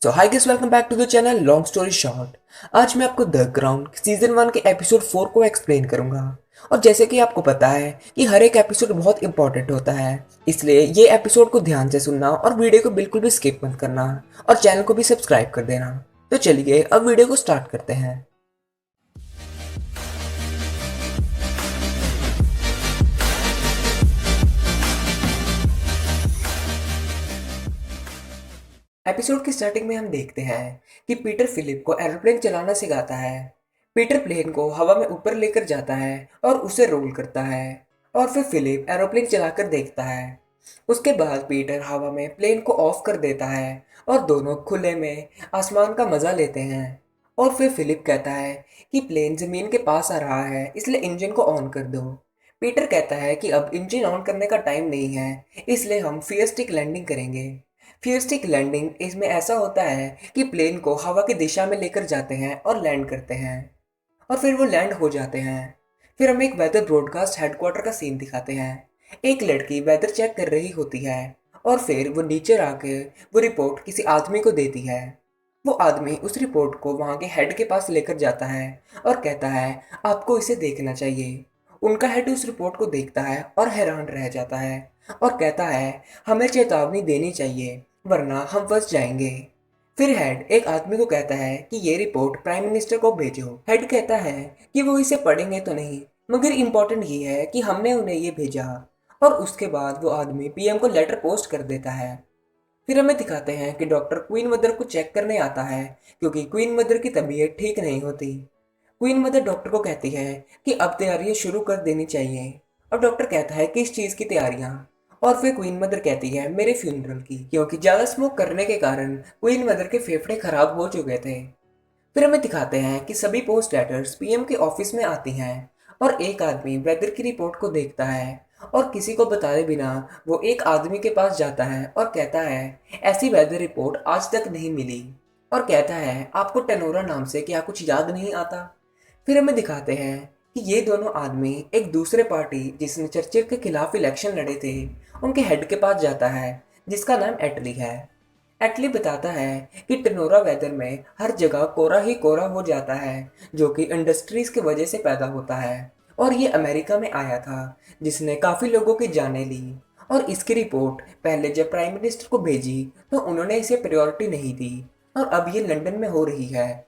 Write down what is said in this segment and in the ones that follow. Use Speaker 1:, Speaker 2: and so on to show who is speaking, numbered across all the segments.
Speaker 1: So hi guys, welcome back to the channel long story short. आज मैं आपको the ground season 1 के episode 4 को एक्सप्लेन करूंगा। और जैसे कि आपको पता है कि हर एक एपिसोड बहुत इंपॉर्टेंट होता है, इसलिए ये एपिसोड को ध्यान से सुनना और वीडियो को बिल्कुल भी स्किप मत करना और चैनल को भी सब्सक्राइब कर देना। तो चलिए अब वीडियो को स्टार्ट करते हैं। एपिसोड की स्टार्टिंग में हम देखते हैं कि पीटर फिलिप को एरोप्लेन चलाना सिखाता है। पीटर प्लेन को हवा में ऊपर लेकर जाता है और उसे रोल करता है, और फिर फिलिप एरोप्लेन चलाकर देखता है। उसके बाद पीटर हवा में प्लेन को ऑफ कर देता है और दोनों खुले में आसमान का मजा लेते हैं। और फिर फिलिप कहता है कि प्लेन जमीन के पास आ रहा है, इसलिए इंजन को ऑन कर दो। पीटर कहता है कि अब इंजन ऑन करने का टाइम नहीं है, इसलिए हम फियस्टिक लैंडिंग करेंगे। फ्यूस्टिक लैंडिंग इसमें ऐसा होता है कि प्लेन को हवा की दिशा में लेकर जाते हैं और लैंड करते हैं, और फिर वो लैंड हो जाते हैं। फिर हमें एक वेदर ब्रॉडकास्ट हेडक्वार्टर का सीन दिखाते हैं। एक लड़की वेदर चेक कर रही होती है, और फिर वो नीचे आके वो रिपोर्ट किसी आदमी को देती है। वो आदमी उस रिपोर्ट को वहाँ के हेड के पास लेकर जाता है और कहता है आपको इसे देखना चाहिए। उनका हेड उस रिपोर्ट को देखता है और हैरान रह जाता है और कहता है हमें चेतावनी देनी चाहिए, वरना हम फंस जाएंगे। फिर हेड एक आदमी को कहता है कि ये रिपोर्ट प्राइम मिनिस्टर को भेजो। हेड कहता है कि वो इसे पढ़ेंगे तो नहीं, मगर इम्पोर्टेंट ये है कि हमने उन्हें ये भेजा। और उसके बाद वो आदमी पीएम को लेटर पोस्ट कर देता है। फिर हमें दिखाते हैं कि डॉक्टर क्वीन मदर को चेक करने आता है, क्योंकि क्वीन मदर की तबीयत ठीक नहीं होती। क्वीन मदर डॉक्टर को कहती है कि अब तैयारियां शुरू कर देनी चाहिए, और डॉक्टर कहता है किस चीज़ की तैयारियां। और फिर क्वीन मदर कहती है मेरे फ्यूनरल की, क्योंकि ज़्यादा स्मोक करने के कारण क्वीन मदर के फेफड़े खराब हो चुके थे। फिर हमें दिखाते हैं कि सभी पोस्ट लेटर्स पीएम के ऑफिस में आती हैं, और एक आदमी वेदर की रिपोर्ट को देखता है और किसी को बताए बिना वो एक आदमी के पास जाता है और कहता है ऐसी वेदर रिपोर्ट आज तक नहीं मिली, और कहता है आपको टेनोरा नाम से क्या कुछ याद नहीं आता। फिर हमें दिखाते हैं कि ये दोनों आदमी एक दूसरे पार्टी जिसने चर्चिल के खिलाफ इलेक्शन लड़े थे उनके हेड के पास जाता है, जिसका नाम एटली है। एटली बताता है कि टेनोरा वेदर में हर जगह कोरा ही कोरा हो जाता है, जो कि इंडस्ट्रीज की वजह से पैदा होता है, और ये अमेरिका में आया था, जिसने काफ़ी लोगों की जानें ली। और इसकी रिपोर्ट पहले जब प्राइम मिनिस्टर को भेजी तो उन्होंने इसे प्रायोरिटी नहीं दी, और अब ये लंदन में हो रही है।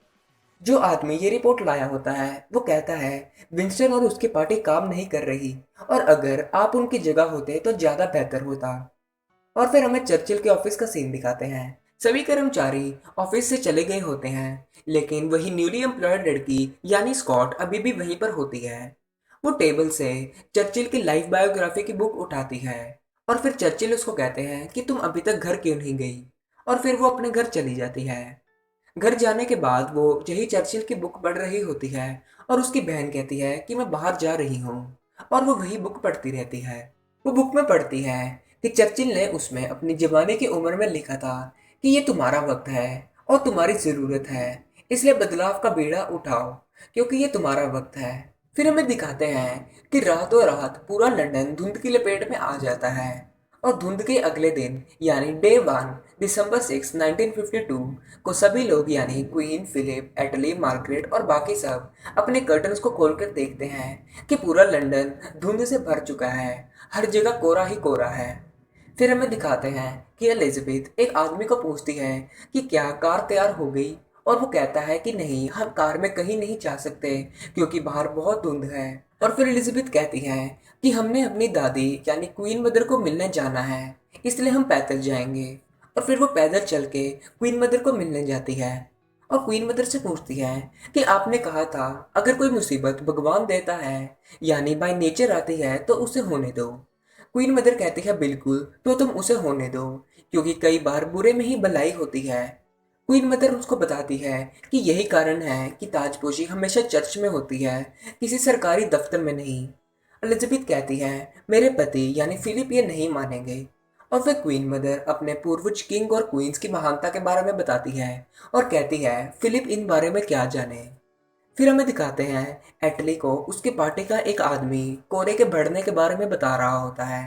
Speaker 1: जो आदमी ये रिपोर्ट लाया होता है वो कहता है विंस्टन और उसकी पार्टी काम नहीं कर रही, और अगर आप उनकी जगह होते तो ज़्यादा बेहतर होता। और फिर हमें चर्चिल के ऑफिस का सीन दिखाते हैं। सभी कर्मचारी ऑफिस से चले गए होते हैं, लेकिन वही न्यूली एम्प्लॉयड लड़की यानी स्कॉट अभी भी वहीं पर होती है। वो टेबल से चर्चिल की लाइफ बायोग्राफी की बुक उठाती है, और फिर चर्चिल उसको कहते हैं कि तुम अभी तक घर क्यों नहीं गई, और फिर वो अपने घर चली जाती है। घर जाने के बाद वो यही चर्चिल की बुक पढ़ रही होती है, और उसकी बहन कहती है कि मैं बाहर जा रही हूँ, और वो वही बुक पढ़ती रहती है। वो बुक में पढ़ती है कि चर्चिल ने उसमें अपनी जवानी की उम्र में लिखा था कि ये तुम्हारा वक्त है और तुम्हारी ज़रूरत है, इसलिए बदलाव का बीड़ा उठाओ, क्योंकि ये तुम्हारा वक्त है। फिर हमें दिखाते हैं कि रातों रात पूरा लंदन धुंध की लपेट में आ जाता है, और धुंध के अगले दिन यानी डे 1 दिसंबर 6 1952 को सभी लोग यानी क्वीन, फिलिप, एटली, मार्गरेट और बाकी सब अपने कर्टन्स को खोलकर देखते हैं कि पूरा लंदन धुंध से भर चुका है, हर जगह कोहरा ही कोहरा है। फिर हमें दिखाते हैं कि एलिजाबेथ एक आदमी को पूछती है कि क्या कार तैयार हो गई, और वो कहता है कि नहीं, हम कार में कहीं नहीं जा सकते क्योंकि बाहर बहुत धुंध है। और फिर एलिजाबेथ कहती है कि हमने अपनी दादी यानी क्वीन मदर को मिलने जाना है, इसलिए हम पैदल जाएंगे। और फिर वो पैदल चल के क्वीन मदर को मिलने जाती है, और क्वीन मदर से पूछती है कि आपने कहा था अगर कोई मुसीबत भगवान देता है यानी बाय नेचर आती है तो उसे होने दो। क्वीन मदर कहती है बिल्कुल, तो तुम उसे होने दो, क्योंकि कई बार बुरे में ही भलाई होती है। क्वीन मदर उसको बताती है कि यही कारण है कि ताजपोशी हमेशा चर्च में होती है, किसी सरकारी दफ्तर में नहीं। एलिजाबेथ कहती है मेरे पति यानी फिलिप ये नहीं मानेंगे। और फिर क्वीन मदर अपने पूर्वज किंग और क्वींस की महानता के बारे में बताती है, और कहती है फिलिप इन बारे में क्या जाने। फिर हमें दिखाते हैं एटली को उसकी पार्टी का एक आदमी कोरे के बढ़ने के बारे में बता रहा होता है।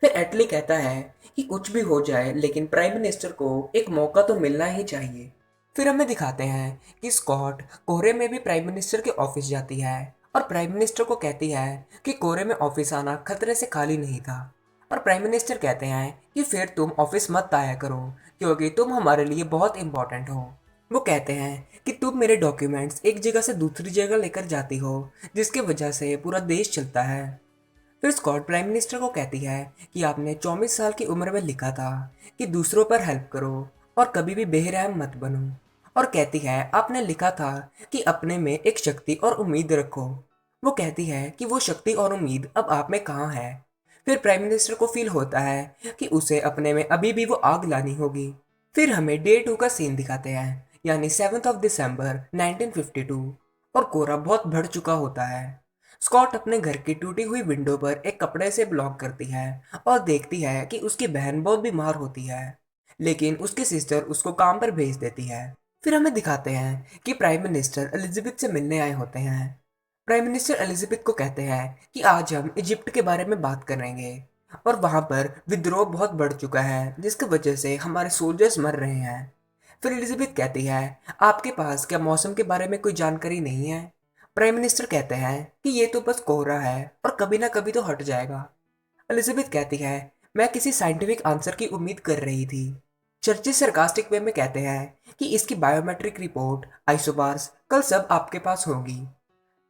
Speaker 1: फिर एटली कहता है कि कुछ भी हो जाए लेकिन प्राइम मिनिस्टर को एक मौका तो मिलना ही चाहिए। फिर हमें दिखाते हैं कि स्कॉट कोहरे में भी प्राइम मिनिस्टर के ऑफिस जाती है और प्राइम मिनिस्टर को कहती है कि कोहरे में ऑफिस आना खतरे से खाली नहीं था। और प्राइम मिनिस्टर कहते हैं कि फिर तुम ऑफिस मत आया करो क्योंकि तुम हमारे लिए बहुत इंपॉर्टेंट हो। वो कहते हैं कि तुम मेरे डॉक्यूमेंट्स एक जगह से दूसरी जगह लेकर जाती हो जिसकी वजह से पूरा देश चलता है। फिर स्कॉट प्राइम मिनिस्टर को कहती है कि आपने 24 साल की उम्र में लिखा था कि दूसरों पर हेल्प करो और कभी भी बेरहम मत बनो। और कहती है आपने लिखा था कि अपने में एक शक्ति और उम्मीद रखो। वो कहती है कि वो शक्ति और उम्मीद अब आप में कहाँ है। फिर प्राइम मिनिस्टर को फील होता है कि उसे अपने में अभी भी वो आग लानी होगी। फिर हमें डे 2 का सीन दिखाते हैं, यानी 7 दिसंबर 1952। और कोहरा बहुत बढ़ चुका होता है। स्कॉट अपने घर की टूटी हुई विंडो पर एक कपड़े से ब्लॉक करती है और देखती है कि उसकी बहन बहुत बीमार होती है, लेकिन उसकी सिस्टर उसको काम पर भेज देती है। फिर हमें दिखाते हैं कि प्राइम मिनिस्टर एलिजाबेथ से मिलने आए होते हैं। प्राइम मिनिस्टर एलिजाबेथ को कहते हैं कि आज हम इजिप्ट के बारे में बात करेंगे और वहां पर विद्रोह बहुत बढ़ चुका है जिसकी वजह से हमारे सोल्जर्स मर रहे हैं। फिर एलिजाबेथ कहती है आपके पास क्या मौसम के बारे में कोई जानकारी नहीं है। प्राइम मिनिस्टर कहते हैं कि ये तो बस कोहरा है और कभी ना कभी तो हट जाएगा। एलिजाबेथ कहती है मैं किसी साइंटिफिक आंसर की उम्मीद कर रही थी। चर्चिल सरकास्टिक वे में कहते हैं कि इसकी बायोमेट्रिक रिपोर्ट आइसोबार्स कल सब आपके पास होगी।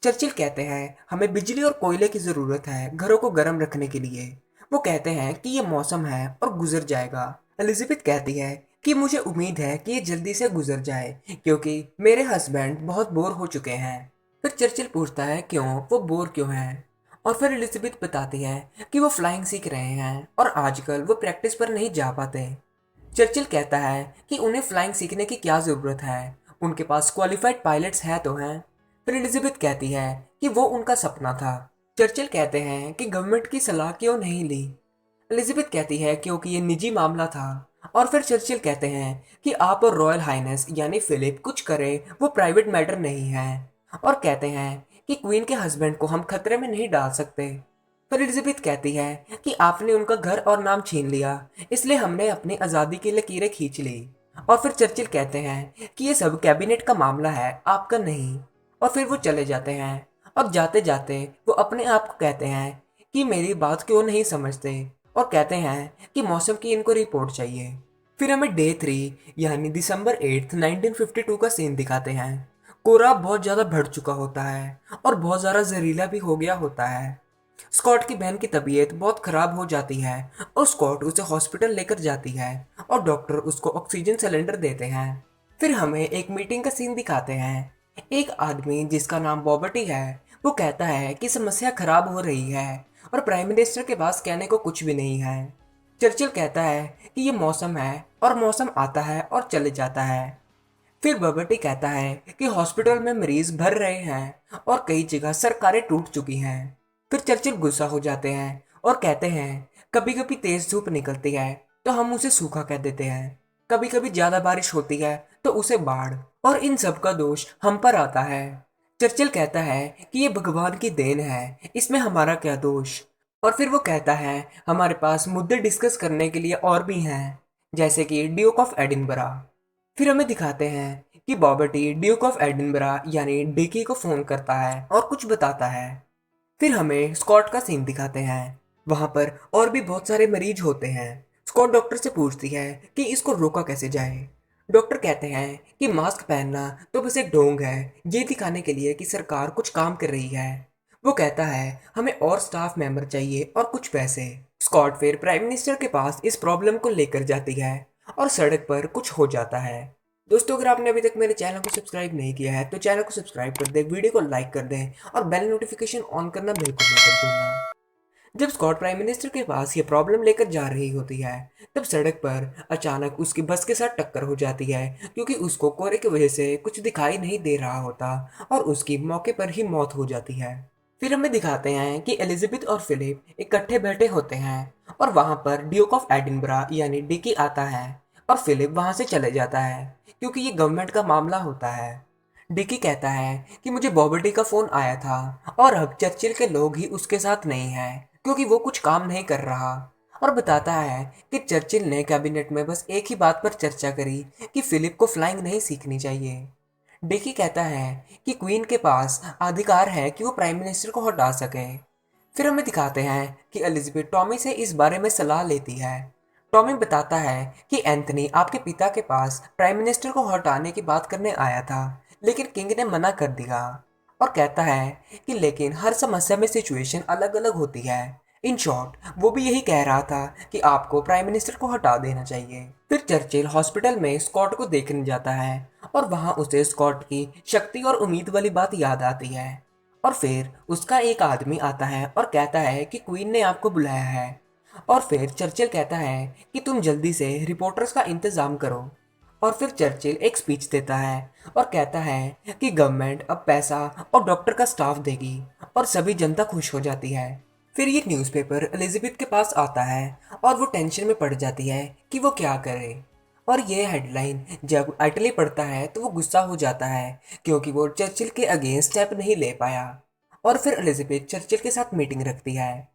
Speaker 1: चर्चिल कहते हैं हमें बिजली और कोयले की जरूरत है घरों को गर्म रखने के लिए। वो कहते हैं कि ये मौसम है और गुजर जाएगा। एलिजाबेथ कहती है कि मुझे उम्मीद है कि ये जल्दी से गुजर जाए क्योंकि मेरे हस्बैंड बहुत बोर हो चुके हैं। फिर चर्चिल पूछता है क्यों, वो बोर क्यों है। और फिर एलिजाबेथ बताती है कि वो फ्लाइंग सीख रहे हैं और आजकल वो प्रैक्टिस पर नहीं जा पाते। चर्चिल कहता है कि उन्हें फ्लाइंग सीखने की क्या ज़रूरत है, उनके पास क्वालिफाइड पायलट्स हैं तो हैं। फिर एलिजाबेथ कहती है कि वो उनका सपना था। चर्चिल कहते हैं कि गवर्नमेंट की सलाह क्यों नहीं ली। एलिजाबेथ कहती है क्योंकि ये निजी मामला था। और फिर चर्चिल कहते हैं कि आप और रॉयल हाइनेस यानी फिलिप कुछ करें, वो प्राइवेट मैटर नहीं है। और कहते हैं कि क्वीन के हस्बैंड को हम खतरे में नहीं डाल सकते। पर एलिजाबेथ कहती है कि आपने उनका घर और नाम छीन लिया, इसलिए हमने अपनी आज़ादी की लकीरें खींच ली। और फिर चर्चिल कहते हैं कि ये सब कैबिनेट का मामला है, आपका नहीं। और फिर वो चले जाते हैं और जाते जाते वो अपने आप को कहते हैं कि मेरी बात क्यों नहीं समझते और कहते हैं कि मौसम की इनको रिपोर्ट चाहिए। फिर हमें डे 3 यानी दिसंबर 8 1952 का सीन दिखाते हैं। कोहरा बहुत ज़्यादा बढ़ चुका होता है और बहुत ज़्यादा जहरीला भी हो गया होता है। स्कॉट की बहन की तबीयत बहुत खराब हो जाती है और स्कॉट उसे हॉस्पिटल लेकर जाती है और डॉक्टर उसको ऑक्सीजन सिलेंडर देते हैं। फिर हमें एक मीटिंग का सीन दिखाते हैं। एक आदमी जिसका नाम बॉबर्टी है वो कहता है कि समस्या खराब हो रही है और प्राइम मिनिस्टर के पास कहने को कुछ भी नहीं है। चर्चिल कहता है कि ये मौसम है और मौसम आता है और चले जाता है। फिर बॉबर्टी कहता है कि हॉस्पिटल में मरीज भर रहे हैं और कई जगह सरकारें टूट चुकी हैं। फिर चर्चिल गुस्सा हो जाते हैं और कहते हैं कभी कभी तेज धूप निकलती है तो हम उसे सूखा कह देते हैं, कभी कभी ज्यादा बारिश होती है तो उसे बाढ़, और इन सब का दोष हम पर आता है। चर्चिल कहता है कि ये भगवान की देन है, इसमें हमारा क्या दोष। और फिर वो कहता है हमारे पास मुद्दे डिस्कस करने के लिए और भी हैं, जैसे कि ड्यूक ऑफ एडिनबरा। फिर हमें दिखाते हैं कि बॉबर्टी ड्यूक ऑफ एडिनबरा यानी डिकी को फोन करता है और कुछ बताता है। फिर हमें स्कॉट का सीन दिखाते हैं। वहां पर और भी बहुत सारे मरीज होते हैं। स्कॉट डॉक्टर से पूछती है कि इसको रोका कैसे जाए। डॉक्टर कहते हैं कि मास्क पहनना तो बस एक ढोंग है, ये दिखाने के लिए कि सरकार कुछ काम कर रही है। वो कहता है हमें और स्टाफ मेंबर चाहिए और कुछ पैसे। स्कॉट फिर प्राइम मिनिस्टर के पास इस प्रॉब्लम को लेकर जाती है और सड़क पर कुछ हो जाता है। दोस्तों अगर आपने अभी तक मेरे चैनल को सब्सक्राइब नहीं किया है तो चैनल को सब्सक्राइब कर दें, वीडियो को लाइक कर दें और बेल नोटिफिकेशन ऑन करना बिल्कुल मत भूलना। जब स्कॉट प्राइम मिनिस्टर के पास ये प्रॉब्लम लेकर जा रही होती है तब सड़क पर अचानक उसकी बस के साथ टक्कर हो जाती है क्योंकि उसको कोहरे की वजह से कुछ दिखाई नहीं दे रहा होता और उसकी मौके पर ही मौत हो जाती है। फिर हमें दिखाते हैं कि एलिजाबेथ और फिलिप इकट्ठे बैठे होते हैं और वहां पर ड्यूक ऑफ एडिनबरा यानी डिकी आता है और फिलिप वहां से चले जाता है क्योंकि ये गवर्नमेंट का मामला होता है। डिकी कहता है कि मुझे बॉबर्टी का फोन आया था और अब चर्चिल के लोग ही उसके साथ नहीं हैं क्योंकि वो कुछ काम नहीं कर रहा। और बताता है कि चर्चिल ने कैबिनेट में बस एक ही बात पर चर्चा करी कि फिलिप को फ्लाइंग नहीं सीखनी चाहिए। डिकी कहता है कि क्वीन के पास अधिकार है कि वो प्राइम मिनिस्टर को हटा सके। फिर हमें दिखाते हैं कि एलिजाबेथ टॉमी से इस बारे में सलाह लेती है। टॉमी बताता है कि एंथनी आपके पिता के पास प्राइम मिनिस्टर को हटाने की बात करने आया था, लेकिन किंग ने मना कर दिया। और कहता है कि लेकिन हर समस्या में सिचुएशन अलग अलग होती है। इन शॉर्ट वो भी यही कह रहा था कि आपको प्राइम मिनिस्टर को हटा देना चाहिए। फिर चर्चिल हॉस्पिटल में स्कॉट को देखने जाता है और वहां उसे स्कॉट की शक्ति और उम्मीद वाली बात याद आती है। और फिर उसका एक आदमी आता है और कहता है कि क्वीन ने आपको बुलाया है। और फिर चर्चिल कहता है कि तुम जल्दी से रिपोर्टर्स का इंतजाम करो। और फिर चर्चिल एक स्पीच देता है और कहता है कि गवर्नमेंट अब पैसा और डॉक्टर का स्टाफ देगी और सभी जनता खुश हो जाती है। फिर ये न्यूज़पेपर एलिजाबेथ के पास आता है और वो टेंशन में पड़ जाती है कि वो क्या करे। और ये हेडलाइन जब अटली पढ़ता है तो वो गुस्सा हो जाता है क्योंकि वो चर्चिल के अगेंस्ट स्टेप नहीं ले पाया। और फिर एलिजाबेथ चर्चिल के साथ मीटिंग रखती है।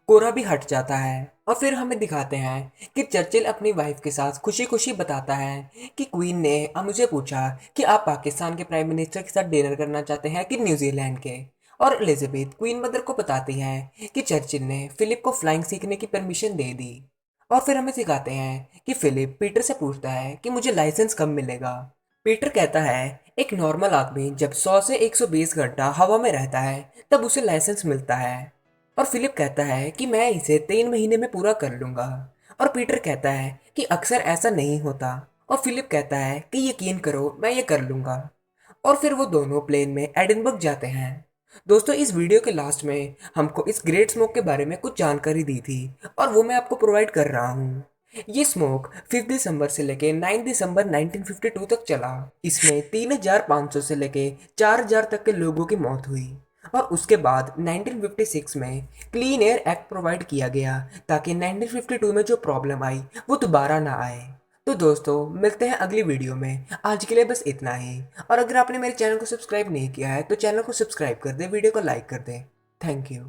Speaker 1: कोरा भी हट जाता है और फिर हमें दिखाते हैं कि चर्चिल अपनी वाइफ के साथ खुशी खुशी बताता है कि क्वीन ने अब मुझे पूछा कि आप पाकिस्तान के प्राइम मिनिस्टर के साथ डिनर करना चाहते हैं कि न्यूजीलैंड के। और एलिजाबेथ क्वीन मदर को बताती है कि चर्चिल ने फिलिप को फ्लाइंग सीखने की परमिशन दे दी। और फिर हमें सिखाते हैं कि फिलिप पीटर से पूछता है कि मुझे लाइसेंस कब मिलेगा। पीटर कहता है एक नॉर्मल आदमी जब 100 से 120 घंटा हवा में रहता है तब उसे लाइसेंस मिलता है। और फिलिप कहता है कि मैं इसे 3 महीने में पूरा कर लूंगा। और पीटर कहता है कि अक्सर ऐसा नहीं होता। और फिलिप कहता है कि यकीन करो मैं ये कर लूंगा। और फिर वो दोनों प्लेन में एडिनबर्ग जाते हैं। दोस्तों इस वीडियो के लास्ट में हमको इस ग्रेट स्मोक के बारे में कुछ जानकारी दी थी और वो मैं आपको प्रोवाइड कर रहा हूँ। ये स्मोक 5 दिसंबर से लेके 9 दिसंबर 1952 तक चला। इसमें 3,500 से लेके 4,000 तक के लोगों की मौत हुई। और उसके बाद 1956 में क्लीन एयर एक्ट प्रोवाइड किया गया ताकि 1952 में जो प्रॉब्लम आई वो दोबारा ना आए। तो दोस्तों मिलते हैं अगली वीडियो में। आज के लिए बस इतना ही। और अगर आपने मेरे चैनल को सब्सक्राइब नहीं किया है तो चैनल को सब्सक्राइब कर दें, वीडियो को लाइक कर दें। Thank you.